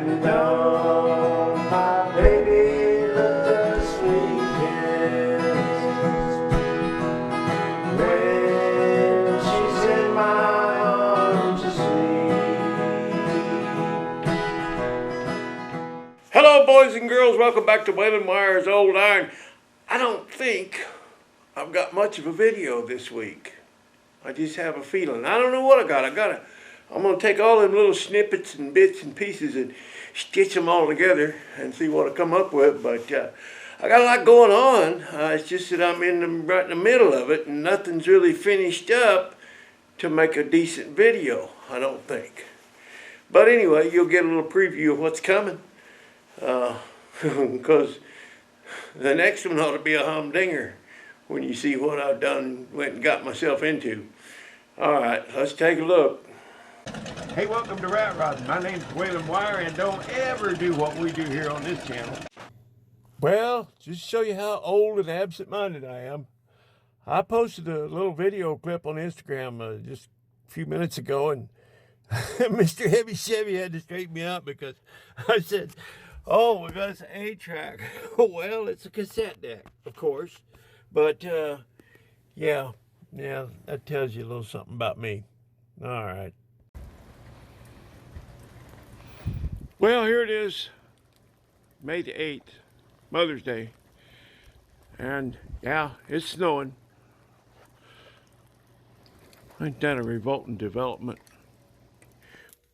and don't my baby look the sweetest when she's in my arms asleep. Hello boys and girls, welcome back to Whalen Wire's Old Iron. I don't think I've got much of a video this week. I just have a feeling. I don't know what I got. I'm going to take all them little snippets and bits and pieces and stitch them all together and see what I come up with. But I got a lot going on. It's just that I'm right in the middle of it and nothing's really finished up to make a decent video, I don't think. But anyway, you'll get a little preview of what's coming. Because the next one ought to be a humdinger when you see what I've done, went and got myself into. All right, let's take a look. Hey, welcome to Rat Rodding. My name's Whalen Wire, and don't ever do what we do here on this channel. Well, just to show you how old and absent-minded I am, I posted a little video clip on Instagram just a few minutes ago, and Mr. Heavy Chevy had to straighten me out because I said, oh, we got an 8-track. Well, it's a cassette deck, of course. But, yeah, that tells you a little something about me. All right. Well, here it is, May the 8th, Mother's Day. And, yeah, it's snowing. Ain't that a revolting development?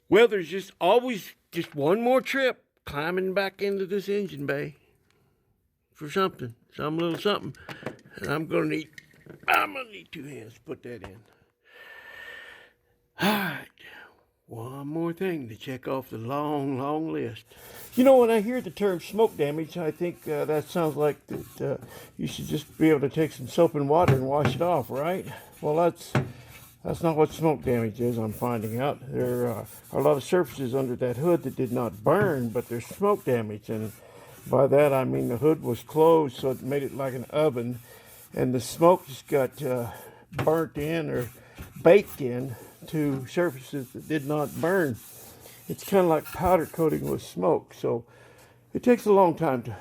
Well, there's just always just one more trip climbing back into this engine bay for something, some little something. And I'm gonna need 2 hands to put that in. All right, one more thing to check off the long list. You know, when I hear the term smoke damage, I think that sounds like that you should just be able to take some soap and water and wash it off, right? Well, that's not what smoke damage is, I'm finding out. There are a lot of surfaces under that hood that did not burn, but there's smoke damage. And by that, I mean the hood was closed, so it made it like an oven. And the smoke just got burnt in or baked in to surfaces that did not burn. It's kind of like powder coating with smoke. So it takes a long time to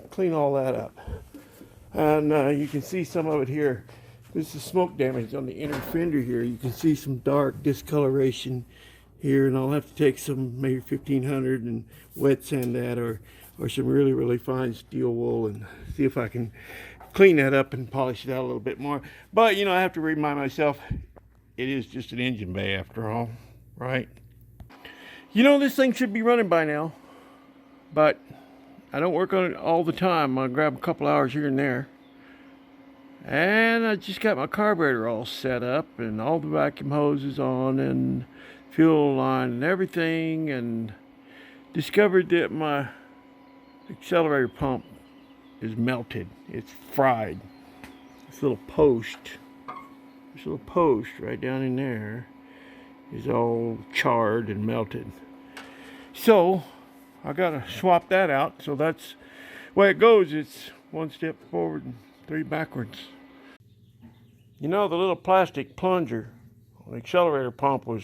clean all that up. And you can see some of it here. This is smoke damage on the inner fender here. You can see some dark discoloration here, and I'll have to take some maybe 1500 and wet sand that or some really fine steel wool and see if I can clean that up and polish it out a little bit more. But, you know, I have to remind myself it is just an engine bay after all, right? You know, this thing should be running by now, but I don't work on it all the time. I grab a couple hours here and there. And I just got my carburetor all set up and all the vacuum hoses on and fuel line and everything, and discovered that my accelerator pump is melted. It's fried. This little post right down in there is all charred and melted. So I gotta swap that out. So that's the way it goes. It's 1 step forward and 3 backwards. You know, the little plastic plunger on the accelerator pump was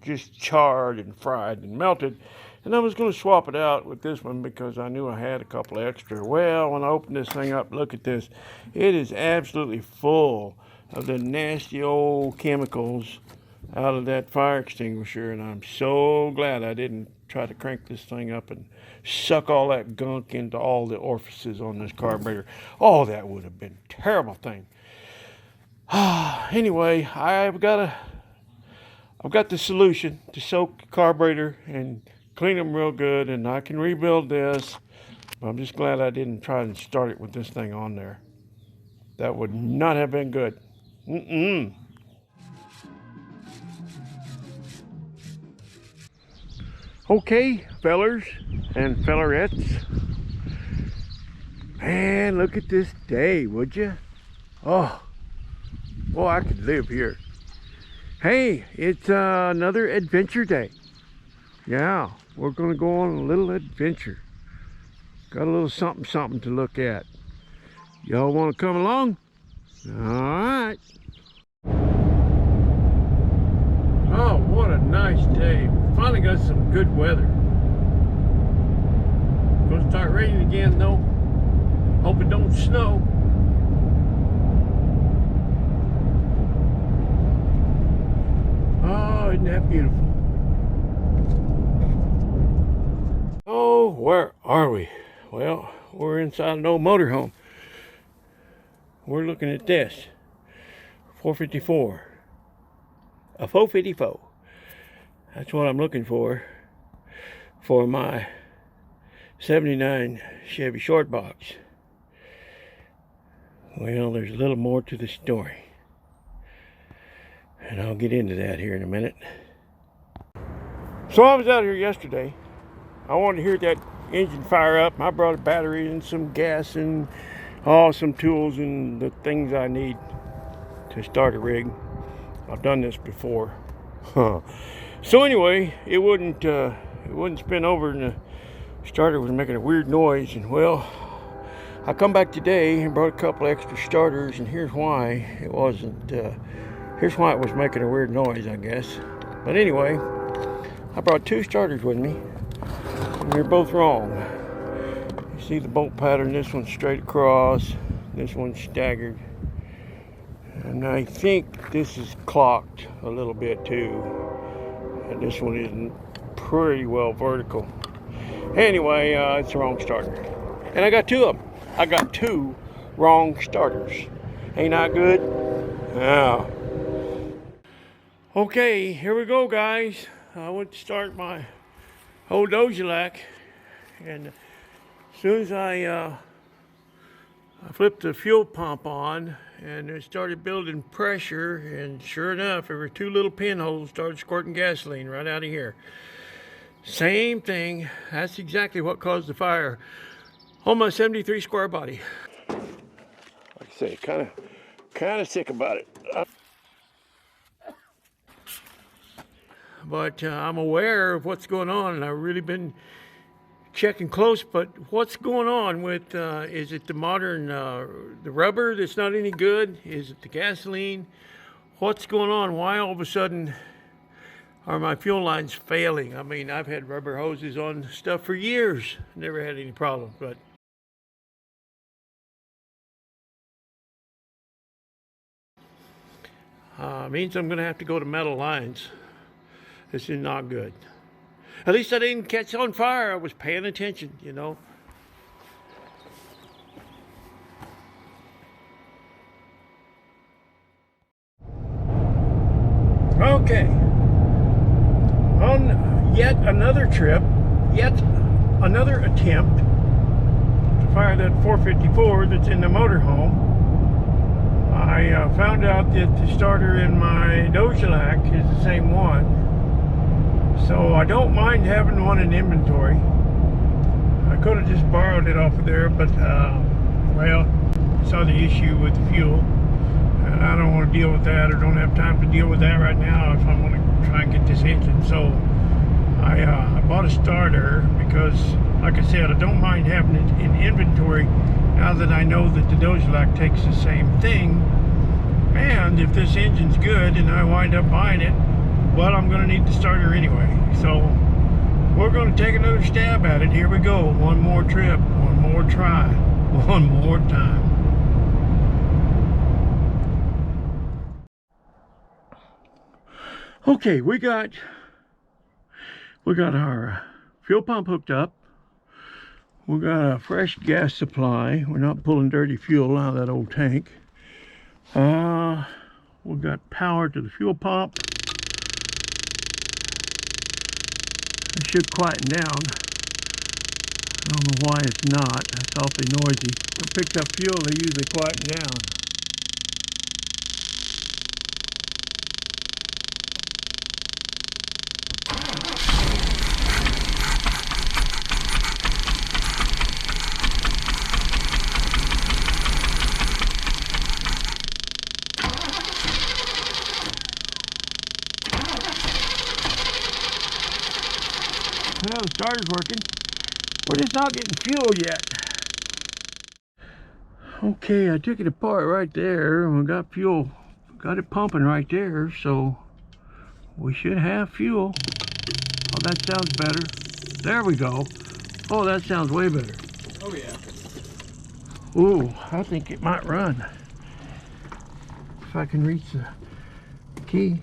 just charred and fried and melted, and I was going to swap it out with this one because I knew I had a couple extra. Well, when I open this thing up, look at this. It is absolutely full of the nasty old chemicals out of that fire extinguisher, and I'm so glad I didn't try to crank this thing up and suck all that gunk into all the orifices on this carburetor. Oh, that would have been a terrible thing. Anyway, I've got the solution to soak the carburetor and clean them real good, and I can rebuild this. I'm just glad I didn't try and start it with this thing on there. That would not have been good. Okay, fellers and fellerettes. Man, look at this day, would you? Oh, boy, I could live here. Hey, it's another adventure day. Yeah, we're going to go on a little adventure. Got a little something to look at. Y'all want to come along? All right. Oh, what a nice day. We finally got some good weather. start raining again though. Hope it don't snow. Oh, isn't that beautiful? Oh, where are we? Well, we're inside an old motorhome. We're looking at this 454, a 454. That's what I'm looking for my 79 Chevy short box. Well, there's a little more to the story, and I'll get into that here in a minute. So I was out here yesterday. I wanted to hear that engine fire up. I brought a battery and some gas and some tools and the things I need to start a rig. I've done this before. So anyway, it wouldn't spin over, and the starter was making a weird noise. And well, I come back today and brought a couple extra starters, and here's why it wasn't. Here's why it was making a weird noise, I guess. But anyway, I brought two starters with me, and they're both wrong. You see the bolt pattern? This one's straight across, this one's staggered, and I think this is clocked a little bit too. And this one isn't pretty well vertical. Anyway, it's the wrong starter. And I got two of them. I got two wrong starters. Ain't that good? Yeah. Okay, here we go, guys. I went to start my old Dojelac, and as soon as I flipped the fuel pump on, and it started building pressure, and sure enough, there were two little pinholes started squirting gasoline right out of here. Same thing. That's exactly what caused the fire on my 73 square body. Like I say, kind of sick about it. But I'm aware of what's going on, and I've really been checking close. But what's going on with, is it the modern, the rubber that's not any good? Is it the gasoline? What's going on? Why all of a sudden are my fuel lines failing? I mean, I've had rubber hoses on stuff for years, never had any problems, but means I'm gonna have to go to metal lines. This is not good. At least I didn't catch on fire. I was paying attention, you know. Okay. On yet another trip, yet another attempt to fire that 454 that's in the motorhome, I found out that the starter in my Dojelac is the same one. So I don't mind having one in inventory. I could have just borrowed it off of there, but well, I saw the issue with the fuel, and I don't want to deal with that, or don't have time to deal with that right now if I want to try and get this engine. So I bought a starter because, like I said, I don't mind having it in inventory now that I know that the Dojelac takes the same thing. And if this engine's good and I wind up buying it, well, I'm going to need the starter anyway. So we're going to take another stab at it. Here we go. One more trip, one more try, one more time. Okay, we got our fuel pump hooked up. We got a fresh gas supply. We're not pulling dirty fuel out of that old tank. We got power to the fuel pump. It should quieten down. I don't know why it's not. It's awfully noisy. When it picks up fuel, they usually quieten down. Well, the starter's working. We're just not getting fuel yet. Okay, I took it apart right there, and we got fuel. Got it pumping right there, so we should have fuel. Oh, that sounds better. There we go. Oh, that sounds way better. Oh yeah. Ooh, I think it might run. If I can reach the key.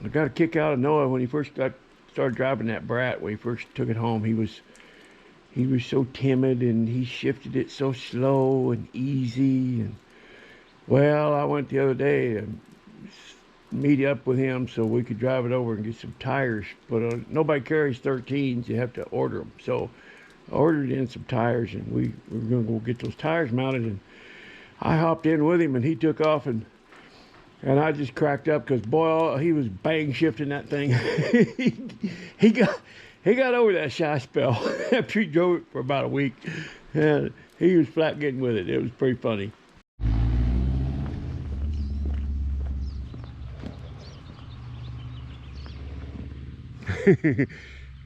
I got a kick out of Noah when he first started driving that brat. When he first took it home, he was so timid, and he shifted it so slow and easy. And well, I went the other day to meet up with him so we could drive it over and get some tires. But nobody carries 13s; you have to order them. So I ordered in some tires, and we were gonna go get those tires mounted. And I hopped in with him, and he took off, and I just cracked up because, boy, he was bang shifting that thing. he got over that shy spell after he drove it for about a week. And he was flat getting with it. It was pretty funny.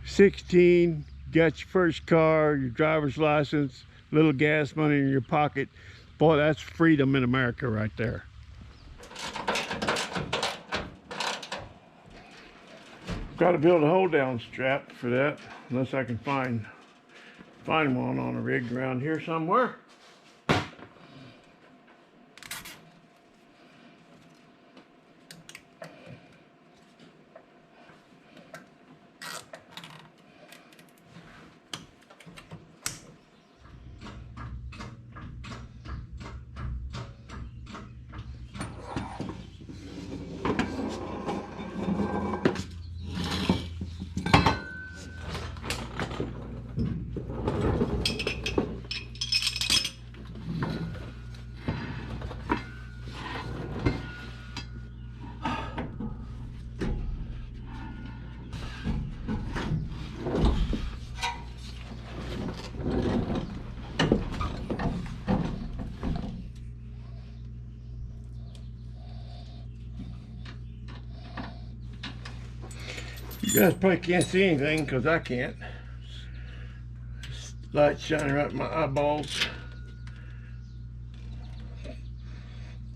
16, got your first car, your driver's license, little gas money in your pocket. Boy, that's freedom in America right there. Got to build a hold down strap for that, unless I can find one on a rig around here somewhere. You guys probably can't see anything because I can't. Light shining right in my eyeballs.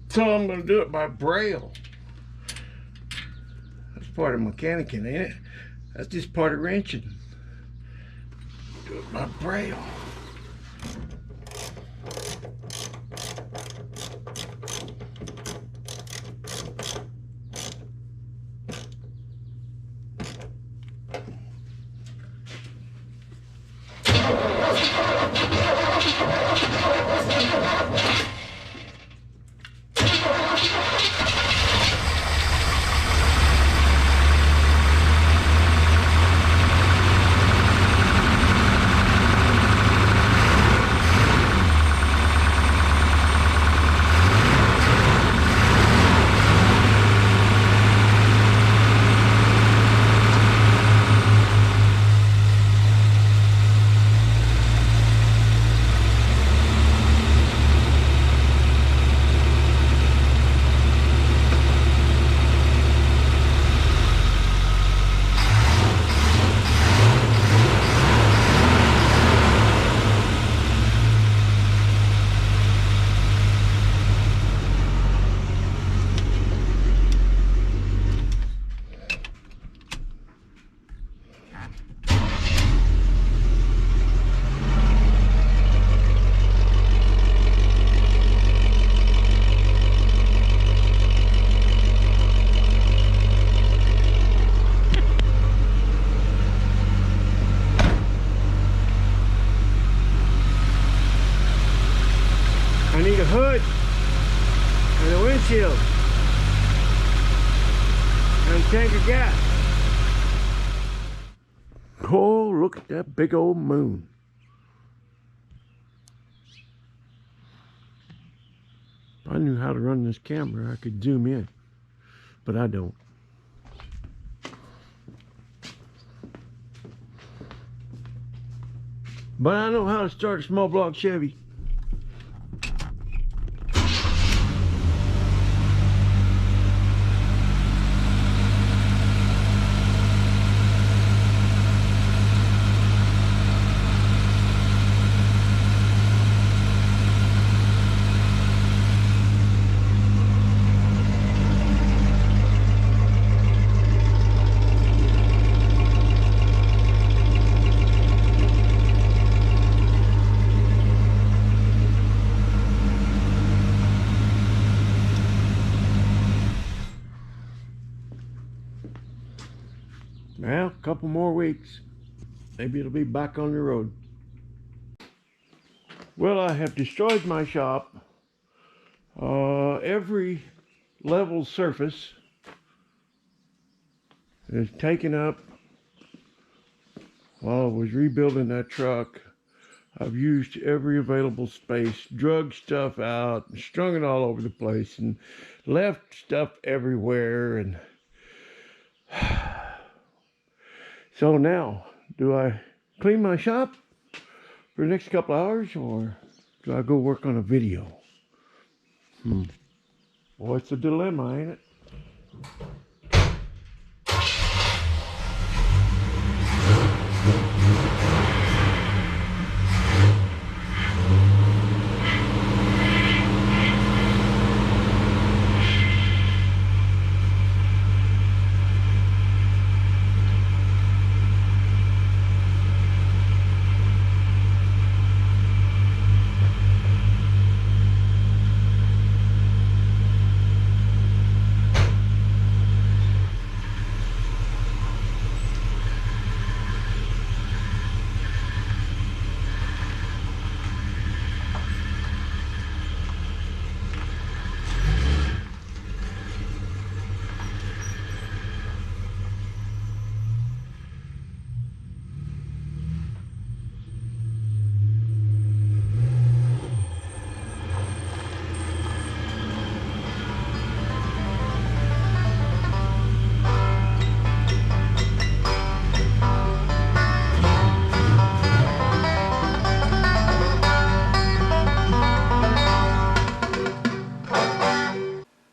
So I'm going to do it by braille. That's part of mechanicking, ain't it? That's just part of wrenching. Do it by braille. Oh, look at that big old moon. If I knew how to run this camera, I could zoom in, but I don't. But I know how to start a small block Chevy. Well, a couple more weeks. Maybe it'll be back on the road. Well, I have destroyed my shop. Every level surface is taken up while I was rebuilding that truck. I've used every available space, drug stuff out, strung it all over the place, and left stuff everywhere. And so now, do I clean my shop for the next couple hours, or do I go work on a video? Well, it's a dilemma, ain't it?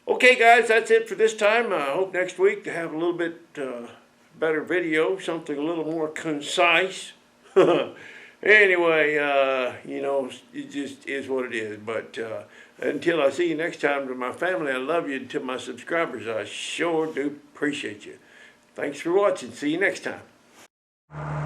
Okay, guys, that's it for this time. I hope next week to have a little bit better video, something a little more concise. Anyway, you know, it just is what it is. But until I see you next time, to my family, I love you. And to my subscribers, I sure do appreciate you. Thanks for watching. See you next time.